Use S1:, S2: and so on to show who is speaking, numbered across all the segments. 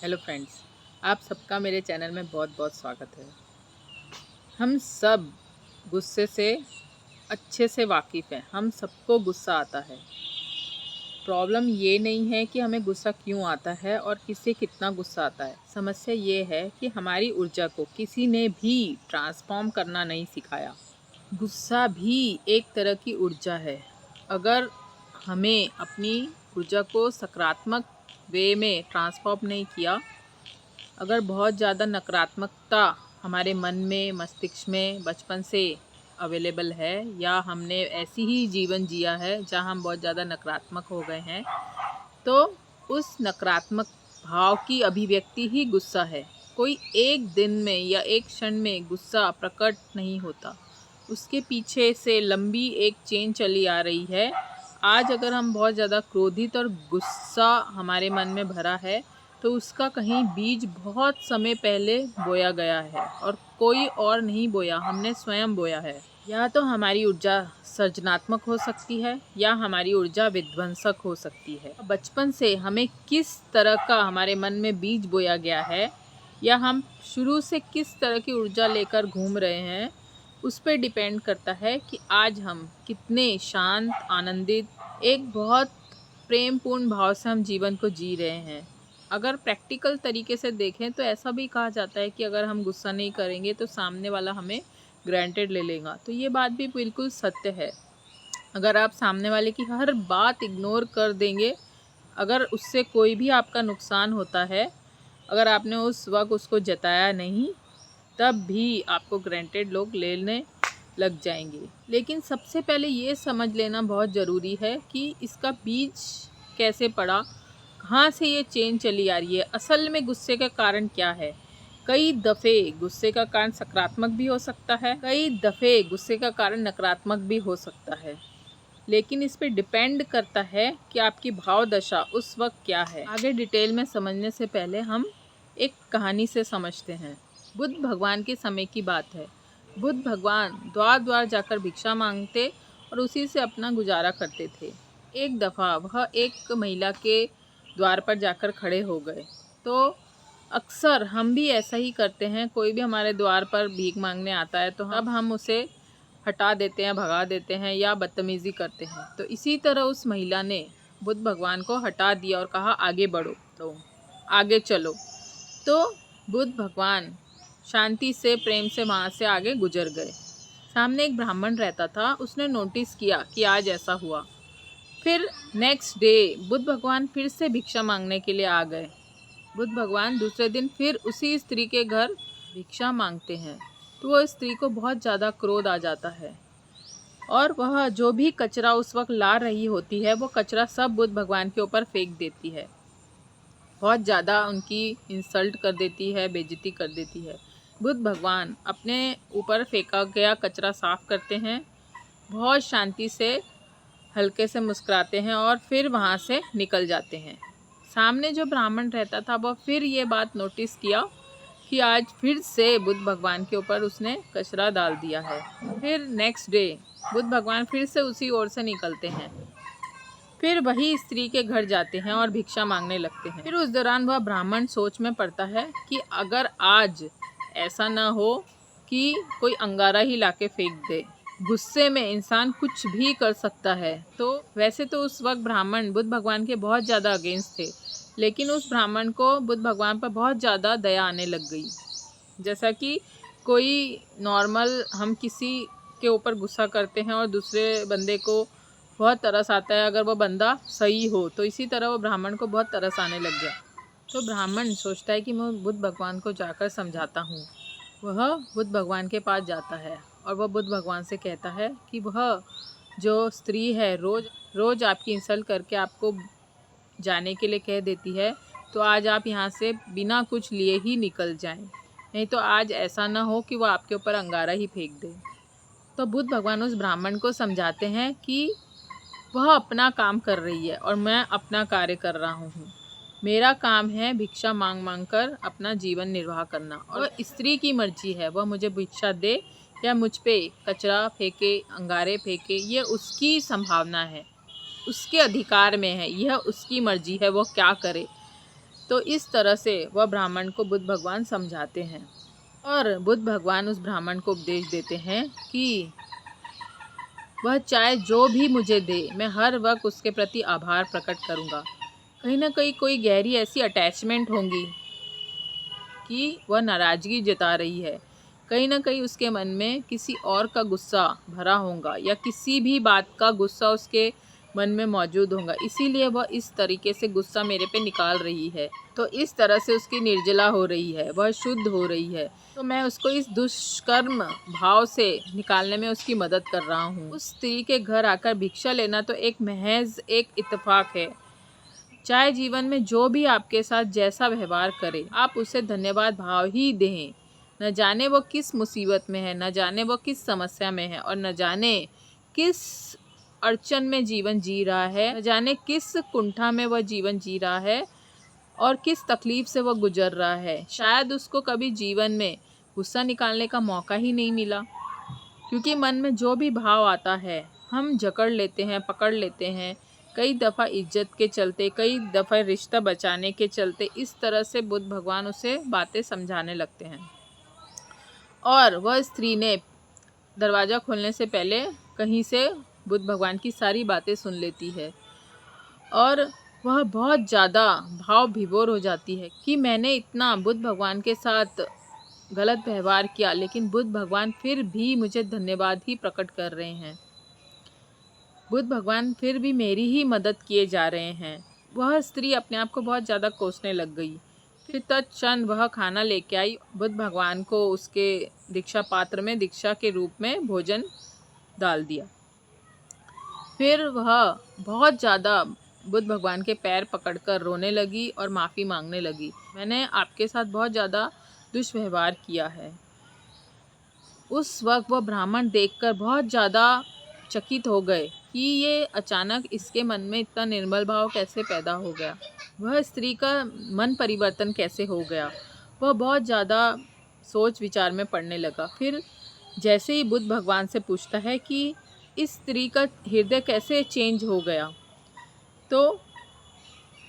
S1: Hello friends, आप सबका मेरे चैनल में बहुत बहुत स्वागत है। हम सब गुस्से से अच्छे से वाकिफ़ हैं। हम सबको गुस्सा आता है। प्रॉब्लम ये नहीं है कि हमें गुस्सा क्यों आता है और किसे कितना गुस्सा आता है। समस्या ये है कि हमारी ऊर्जा को किसी ने भी ट्रांसफॉर्म करना नहीं सिखाया। गुस्सा भी एक तरह की ऊर्जा है। अगर हमें अपनी ऊर्जा को सकारात्मक वे में ट्रांसफॉर्म नहीं किया, अगर बहुत ज़्यादा नकारात्मकता हमारे मन में, मस्तिष्क में बचपन से अवेलेबल है, या हमने ऐसी ही जीवन जिया है जहाँ हम बहुत ज़्यादा नकारात्मक हो गए हैं, तो उस नकारात्मक भाव की अभिव्यक्ति ही गुस्सा है। कोई एक दिन में या एक क्षण में गुस्सा प्रकट नहीं होता, उसके पीछे से लंबी एक चेन चली आ रही है। आज अगर हम बहुत ज़्यादा क्रोधित और गुस्सा हमारे मन में भरा है, तो उसका कहीं बीज बहुत समय पहले बोया गया है और कोई और नहीं बोया, हमने स्वयं बोया है। या तो हमारी ऊर्जा सृजनात्मक हो सकती है या हमारी ऊर्जा विध्वंसक हो सकती है। बचपन से हमें किस तरह का हमारे मन में बीज बोया गया है, या हम शुरू से किस तरह की ऊर्जा लेकर घूम रहे हैं, उस पर डिपेंड करता है कि आज हम कितने शांत, आनंदित, एक बहुत प्रेमपूर्ण भाव से हम जीवन को जी रहे हैं। अगर प्रैक्टिकल तरीके से देखें तो ऐसा भी कहा जाता है कि अगर हम गुस्सा नहीं करेंगे तो सामने वाला हमें ग्रांटेड ले लेगा। तो ये बात भी बिल्कुल सत्य है। अगर आप सामने वाले की हर बात इग्नोर कर देंगे, अगर उससे कोई भी आपका नुकसान होता है, अगर आपने उस वक्त उसको जताया नहीं, तब भी आपको ग्रांटेड लोग लेने लग जाएंगे। लेकिन सबसे पहले ये समझ लेना बहुत ज़रूरी है कि इसका बीज कैसे पड़ा, कहाँ से ये चेन चली आ रही है, असल में गुस्से का कारण क्या है। कई दफ़े गुस्से का कारण सकारात्मक भी हो सकता है, कई दफ़े गुस्से का कारण नकारात्मक भी हो सकता है, लेकिन इस पे डिपेंड करता है कि आपकी भाव दशा उस वक्त क्या है। आगे डिटेल में समझने से पहले हम एक कहानी से समझते हैं। बुद्ध भगवान के समय की बात है। बुद्ध भगवान द्वार द्वार जाकर भिक्षा मांगते और उसी से अपना गुजारा करते थे। एक दफ़ा वह एक महिला के द्वार पर जाकर खड़े हो गए। तो अक्सर हम भी ऐसा ही करते हैं, कोई भी हमारे द्वार पर भीख मांगने आता है तो अब हम उसे हटा देते हैं, भगा देते हैं या बदतमीज़ी करते हैं। तो इसी तरह उस महिला ने बुद्ध भगवान को हटा दिया और कहा, आगे बढ़ो, तो आगे चलो। तो बुद्ध भगवान शांति से, प्रेम से वहाँ से आगे गुजर गए। सामने एक ब्राह्मण रहता था, उसने नोटिस किया कि आज ऐसा हुआ। फिर नेक्स्ट डे बुद्ध भगवान फिर से भिक्षा मांगने के लिए आ गए। बुद्ध भगवान दूसरे दिन फिर उसी स्त्री के घर भिक्षा मांगते हैं। तो वो स्त्री को बहुत ज़्यादा क्रोध आ जाता है और वह जो भी कचरा उस वक्त ला रही होती है, वो कचरा सब बुद्ध भगवान के ऊपर फेंक देती है। बहुत ज़्यादा उनकी इंसल्ट कर देती है, बेइज्जती कर देती है। बुद्ध भगवान अपने ऊपर फेंका गया कचरा साफ करते हैं, बहुत शांति से, हल्के से मुस्कुराते हैं और फिर वहाँ से निकल जाते हैं। सामने जो ब्राह्मण रहता था वह फिर ये बात नोटिस किया कि आज फिर से बुद्ध भगवान के ऊपर उसने कचरा डाल दिया है। फिर नेक्स्ट डे बुद्ध भगवान फिर से उसी ओर से निकलते हैं, फिर वही स्त्री के घर जाते हैं और भिक्षा मांगने लगते हैं। फिर उस दौरान वह ब्राह्मण सोच में पड़ता है कि अगर आज ऐसा ना हो कि कोई अंगारा ही लाके फेंक दे। गुस्से में इंसान कुछ भी कर सकता है। तो वैसे तो उस वक्त ब्राह्मण बुद्ध भगवान के बहुत ज़्यादा अगेंस्ट थे, लेकिन उस ब्राह्मण को बुद्ध भगवान पर बहुत ज़्यादा दया आने लग गई। जैसा कि कोई नॉर्मल हम किसी के ऊपर गुस्सा करते हैं और दूसरे बंदे को बहुत तरस आता है, अगर वो बंदा सही हो, तो इसी तरह वो ब्राह्मण को बहुत तरस आने लग गया। तो ब्राह्मण सोचता है कि मैं बुद्ध भगवान को जाकर समझाता हूँ। वह बुद्ध भगवान के पास जाता है और वह बुद्ध भगवान से कहता है कि वह जो स्त्री है रोज़ रोज़ आपकी इंसल्ट करके आपको जाने के लिए कह देती है, तो आज आप यहाँ से बिना कुछ लिए ही निकल जाएं, नहीं तो आज ऐसा ना हो कि वो आपके ऊपर अंगारा ही फेंक दे। तो बुद्ध भगवान उस ब्राह्मण को समझाते हैं कि वह अपना काम कर रही है और मैं अपना कार्य कर रहा हूँ। मेरा काम है भिक्षा मांग मांग कर अपना जीवन निर्वाह करना, और स्त्री की मर्जी है वह मुझे भिक्षा दे या मुझ पे कचरा फेंके, अंगारे फेंके, ये उसकी संभावना है, उसके अधिकार में है, यह उसकी मर्जी है वो क्या करे। तो इस तरह से वह ब्राह्मण को बुद्ध भगवान समझाते हैं और बुद्ध भगवान उस ब्राह्मण को उपदेश देते हैं कि वह चाहे जो भी मुझे दे, मैं हर वक्त उसके प्रति आभार प्रकट करूँगा। कहीं ना कहीं कोई गहरी ऐसी अटैचमेंट होंगी कि वह नाराज़गी जता रही है, कहीं ना कहीं उसके मन में किसी और का गुस्सा भरा होगा या किसी भी बात का गुस्सा उसके मन में मौजूद होगा, इसीलिए वह इस तरीके से गुस्सा मेरे पे निकाल रही है। तो इस तरह से उसकी निर्जला हो रही है, वह शुद्ध हो रही है, तो मैं उसको इस दुष्कर्म भाव से निकालने में उसकी मदद कर रहा हूँ। उस स्त्री के घर आकर भिक्षा लेना तो एक महज एक इत्तेफाक है। चाहे जीवन में जो भी आपके साथ जैसा व्यवहार करे, आप उसे धन्यवाद भाव ही दें। न जाने वो किस मुसीबत में है, न जाने वो किस समस्या में है, और न जाने किस अड़चन में जीवन जी रहा है, न जाने किस कुंठा में वह जीवन जी रहा है और किस तकलीफ से वह गुजर रहा है। शायद उसको कभी जीवन में गुस्सा निकालने का मौका ही नहीं मिला, क्योंकि मन में जो भी भाव आता है हम जकड़ लेते हैं, पकड़ लेते हैं। कई दफ़ा इज्जत के चलते, कई दफ़ा रिश्ता बचाने के चलते इस तरह से बुद्ध भगवान उसे बातें समझाने लगते हैं। और वह स्त्री ने दरवाज़ा खोलने से पहले कहीं से बुद्ध भगवान की सारी बातें सुन लेती है और वह बहुत ज़्यादा भाव विभोर हो जाती है कि मैंने इतना बुद्ध भगवान के साथ गलत व्यवहार किया, लेकिन बुद्ध भगवान फिर भी मुझे धन्यवाद ही प्रकट कर रहे हैं। बुद्ध भगवान फिर भी मेरी ही मदद किए जा रहे हैं। वह स्त्री अपने आप को बहुत ज़्यादा कोसने लग गई। फिर तत्क्षण वह खाना लेके आई, बुद्ध भगवान को उसके दीक्षा पात्र में दीक्षा के रूप में भोजन डाल दिया। फिर वह बहुत ज़्यादा बुद्ध भगवान के पैर पकड़कर रोने लगी और माफ़ी मांगने लगी। मैंने आपके साथ बहुत ज़्यादा दुष्व्यवहार किया है। उस वक्त वह ब्राह्मण देखकर बहुत ज़्यादा चकित हो गए कि ये अचानक इसके मन में इतना निर्मल भाव कैसे पैदा हो गया, वह स्त्री का मन परिवर्तन कैसे हो गया। वह बहुत ज़्यादा सोच विचार में पड़ने लगा। फिर जैसे ही बुद्ध भगवान से पूछता है कि इस स्त्री का हृदय कैसे चेंज हो गया, तो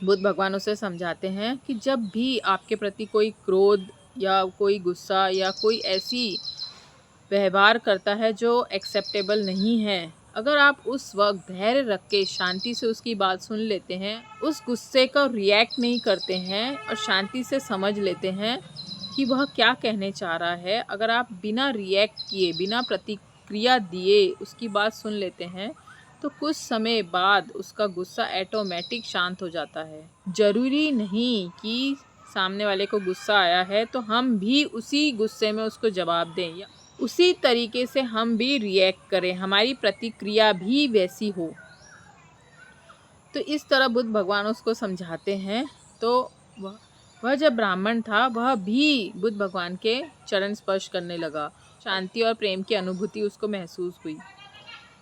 S1: बुद्ध भगवान उसे समझाते हैं कि जब भी आपके प्रति कोई क्रोध या कोई गुस्सा या कोई ऐसी व्यवहार करता है जो एक्सेप्टेबल नहीं है, अगर आप उस वक्त धैर्य रख के शांति से उसकी बात सुन लेते हैं, उस गुस्से का रिएक्ट नहीं करते हैं और शांति से समझ लेते हैं कि वह क्या कहने चाह रहा है, अगर आप बिना रिएक्ट किए, बिना प्रतिक्रिया दिए उसकी बात सुन लेते हैं, तो कुछ समय बाद उसका गुस्सा ऑटोमेटिक शांत हो जाता है। ज़रूरी नहीं कि सामने वाले को गुस्सा आया है तो हम भी उसी गुस्से में उसको जवाब दें या उसी तरीके से हम भी रिएक्ट करें, हमारी प्रतिक्रिया भी वैसी हो। तो इस तरह बुद्ध भगवान उसको समझाते हैं। तो वह जब ब्राह्मण था वह भी बुद्ध भगवान के चरण स्पर्श करने लगा। शांति और प्रेम की अनुभूति उसको महसूस हुई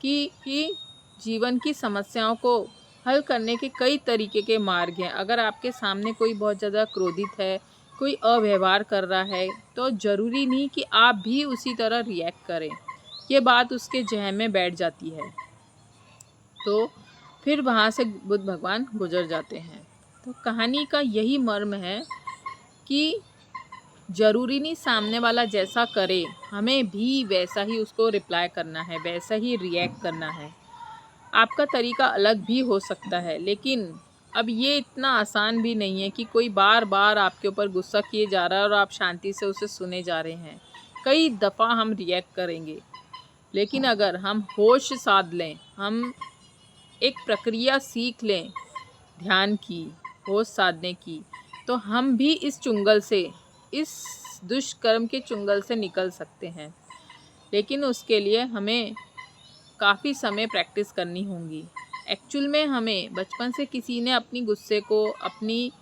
S1: कि जीवन की समस्याओं को हल करने के कई तरीके के मार्ग हैं। अगर आपके सामने कोई बहुत ज़्यादा क्रोधित है, कोई अव्यवहार कर रहा है, तो ज़रूरी नहीं कि आप भी उसी तरह रिएक्ट करें। ये बात उसके जहन में बैठ जाती है। तो फिर वहाँ से बुद्ध भगवान गुजर जाते हैं। तो कहानी का यही मर्म है कि ज़रूरी नहीं सामने वाला जैसा करे हमें भी वैसा ही उसको रिप्लाई करना है, वैसा ही रिएक्ट करना है। आपका तरीका अलग भी हो सकता है, लेकिन अब ये इतना आसान भी नहीं है कि कोई बार बार आपके ऊपर गुस्सा किए जा रहा है और आप शांति से उसे सुने जा रहे हैं। कई दफ़ा हम रिएक्ट करेंगे, लेकिन अगर हम होश साध लें, हम एक प्रक्रिया सीख लें ध्यान की, होश साधने की, तो हम भी इस चुंगल से, इस दुष्कर्म के चुंगल से निकल सकते हैं। लेकिन उसके लिए हमें काफ़ी समय प्रैक्टिस करनी होगी। एक्चुअल में हमें बचपन से किसी ने अपनी गुस्से को, अपनी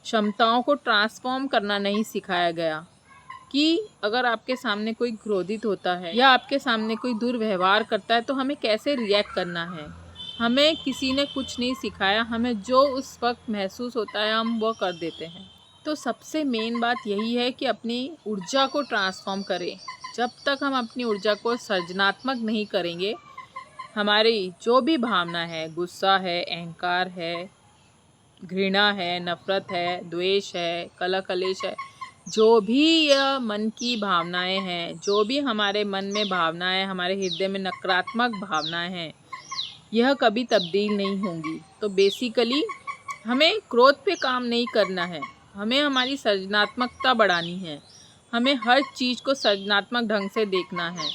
S1: क्षमताओं को ट्रांसफॉर्म करना नहीं सिखाया गया कि अगर आपके सामने कोई क्रोधित होता है या आपके सामने कोई दुर्व्यवहार करता है तो हमें कैसे रिएक्ट करना है। हमें किसी ने कुछ नहीं सिखाया, हमें जो उस वक्त महसूस होता है हम वो कर देते हैं। तो सबसे मेन बात यही है कि अपनी ऊर्जा को ट्रांसफॉर्म करें। जब तक हम अपनी ऊर्जा को सृजनात्मक नहीं करेंगे, हमारी जो भी भावना है, गुस्सा है, अहंकार है, घृणा है, नफ़रत है, द्वेष है, कलह कलेश है, जो भी यह मन की भावनाएं हैं, जो भी हमारे मन में भावनाएं, हमारे हृदय में नकारात्मक भावनाएं हैं, यह कभी तब्दील नहीं होंगी। तो बेसिकली हमें क्रोध पे काम नहीं करना है, हमें हमारी सृजनात्मकता बढ़ानी है, हमें हर चीज़ को सृजनात्मक ढंग से देखना है।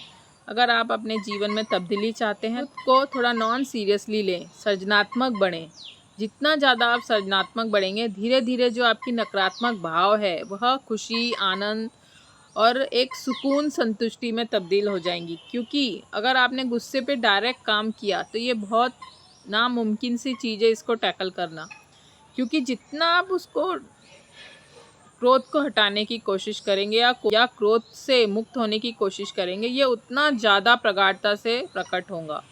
S1: अगर आप अपने जीवन में तब्दीली चाहते हैं, खुद को थोड़ा नॉन सीरियसली लें, सृजनात्मक बढ़ें। जितना ज़्यादा आप सृजनात्मक बढ़ेंगे, धीरे धीरे जो आपकी नकारात्मक भाव है वह खुशी, आनंद और एक सुकून, संतुष्टि में तब्दील हो जाएंगी। क्योंकि अगर आपने गुस्से पे डायरेक्ट काम किया तो ये बहुत नामुमकिन सी चीज़ है इसको टैकल करना। क्योंकि जितना आप उसको क्रोध को हटाने की कोशिश करेंगे या क्रोध से मुक्त होने की कोशिश करेंगे, ये उतना ज़्यादा प्रगाढ़ता से प्रकट होगा।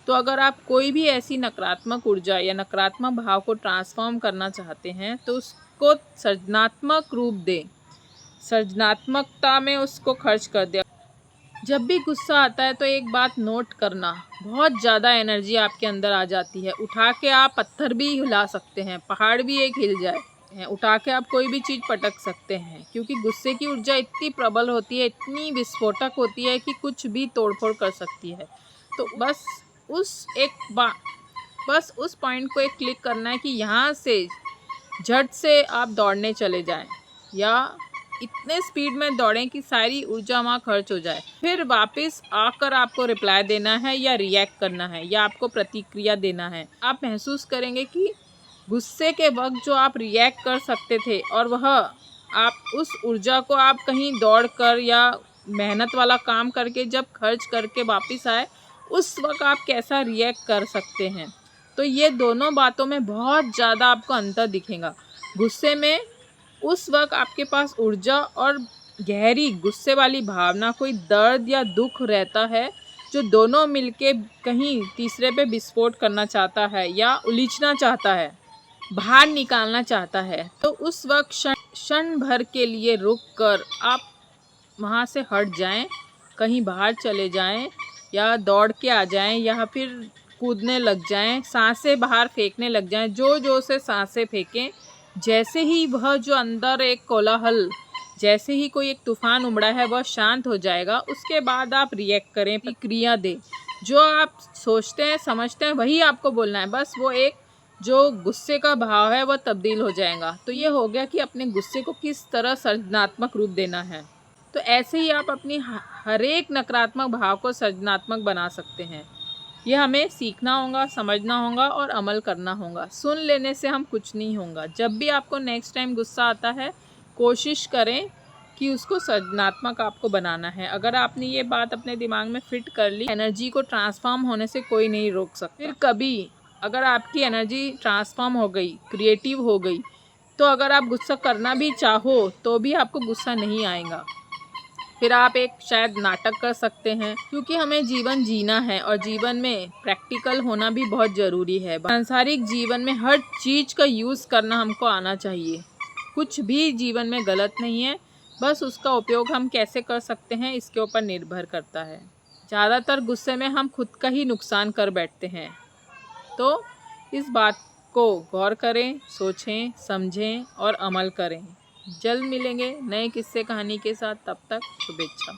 S1: तो अगर आप कोई भी ऐसी नकारात्मक ऊर्जा या नकारात्मक भाव को ट्रांसफॉर्म करना चाहते हैं तो उसको सृजनात्मक रूप दें, सृजनात्मकता में उसको खर्च कर दें। जब भी गुस्सा आता है तो एक बात नोट करना, बहुत ज़्यादा एनर्जी आपके अंदर आ जाती है। उठा के आप पत्थर भी हिला सकते हैं, पहाड़ भी एक हिल जाए है, उठा के आप कोई भी चीज़ पटक सकते हैं। क्योंकि गुस्से की ऊर्जा इतनी प्रबल होती है, इतनी विस्फोटक होती है कि कुछ भी तोड़फोड़ कर सकती है। तो बस उस पॉइंट को एक क्लिक करना है कि यहाँ से झट से आप दौड़ने चले जाएं, या इतने स्पीड में दौड़ें कि सारी ऊर्जा वहाँ खर्च हो जाए। फिर वापस आकर आपको रिप्लाई देना है या रिएक्ट करना है या आपको प्रतिक्रिया देना है। आप महसूस करेंगे कि गुस्से के वक्त जो आप रिएक्ट कर सकते थे और वह आप उस ऊर्जा को आप कहीं दौड़ कर या मेहनत वाला काम करके जब खर्च करके वापस आए, उस वक्त आप कैसा रिएक्ट कर सकते हैं। तो ये दोनों बातों में बहुत ज़्यादा आपको अंतर दिखेगा। गुस्से में उस वक्त आपके पास ऊर्जा और गहरी गुस्से वाली भावना, कोई दर्द या दुख रहता है जो दोनों मिलके कहीं तीसरे पे विस्फोट करना चाहता है या उलीचना चाहता है, बाहर निकालना चाहता है। तो उस वक्त क्षण भर के लिए रुक कर आप वहाँ से हट जाएं, कहीं बाहर चले जाएं या दौड़ के आ जाएं या फिर कूदने लग जाएं, सांसें बाहर फेंकने लग जाएं, जो से सांसें फेंकें। जैसे ही वह जो अंदर एक कोलाहल, जैसे ही कोई एक तूफान उमड़ा है वह शांत हो जाएगा, उसके बाद आप रिएक्ट करें, प्रतिक्रिया दें। जो आप सोचते हैं समझते हैं वही आपको बोलना है। बस वो एक जो गुस्से का भाव है वह तब्दील हो जाएगा। तो ये हो गया कि अपने गुस्से को किस तरह सृजनात्मक रूप देना है। तो ऐसे ही आप अपनी हर एक नकारात्मक भाव को सृजनात्मक बना सकते हैं। यह हमें सीखना होगा, समझना होगा और अमल करना होगा। सुन लेने से हम कुछ नहीं होगा। जब भी आपको नेक्स्ट टाइम गुस्सा आता है, कोशिश करें कि उसको सृजनात्मक आपको बनाना है। अगर आपने ये बात अपने दिमाग में फिट कर ली, एनर्जी को ट्रांसफॉर्म होने से कोई नहीं रोक सकता। फिर कभी अगर आपकी एनर्जी ट्रांसफॉर्म हो गई, क्रिएटिव हो गई, तो अगर आप गुस्सा करना भी चाहो तो भी आपको गुस्सा नहीं आएगा। फिर आप एक शायद नाटक कर सकते हैं। क्योंकि हमें जीवन जीना है और जीवन में प्रैक्टिकल होना भी बहुत ज़रूरी है। सांसारिक जीवन में हर चीज़ का यूज़ करना हमको आना चाहिए। कुछ भी जीवन में गलत नहीं है, बस उसका उपयोग हम कैसे कर सकते हैं इसके ऊपर निर्भर करता है। ज़्यादातर गुस्से में हम खुद का ही नुकसान कर बैठते हैं। तो इस बात को गौर करें, सोचें, समझें और अमल करें। जल्द मिलेंगे नए किस्से कहानी के साथ। तब तक शुभेच्छा।